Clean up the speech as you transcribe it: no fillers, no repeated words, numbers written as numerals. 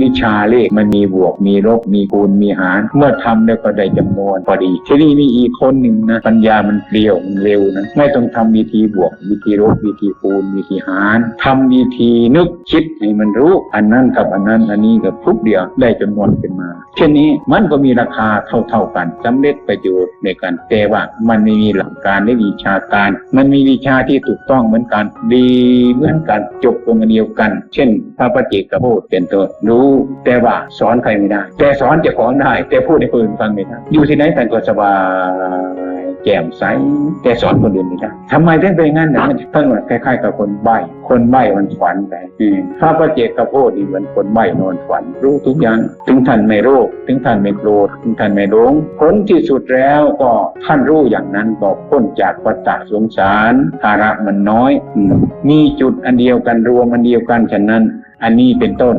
วิชาเลขมันมีบวกมีลบมีคูณมีหารเมื่อทำแล้วก็ได้จำนวนพอดีทีนี้มีอีกคนหนึ่งนะปัญญามันเปรี้ยวมันเร็วนะไม่ต้องทำวิธีบวกวิธีลบวิธีคูณวิธีหารทำวิธีนึกคิดให้มันรู้อันนั้นกับอันนั้นอันนี้กับทุกเดียวได้จำนวนขึ้นมาเช่นนี้มันก็มีราคาเท่ากันสำเร็จประโยชน์ในการแต่ว่ามันไม่มีหลักการและวิชาการมันมีวิชาที่ถูกต้องเหมือนกันดีเหมือนกันจบตรงเดียวกันเช่นพระปฏิเจกพูดเป็นตัวรู้แต่ว่าสอนใครไม่ได้แต่สอนเจ้าของได้แต่พูดให้คนอื่นฟังไม่ได้อยู่ที่ไหนท่านก็สบายแจ่มใสแต่สอนคนอื่นไม่ได้ทำไมถึงเป็นงั้นนะมันเพิ่งคล้ายๆกับคนใบ้มันฝันไปพระปฏิเจกพูดดีเหมือนคนใบ้นอนฝันรู้ทุกอย่างถึงท่านไม่โลภถึงท่านไม่โกรธถึงท่านไม่หลงผลที่สุดแล้วก็ท่านรู้อย่างนั้นก็พ้นจากวัฏสงสารภาระมันน้อยมีจุดอันเดียวกันรวมอันเดียวกันฉะนั้นอันนี้เป็นต้น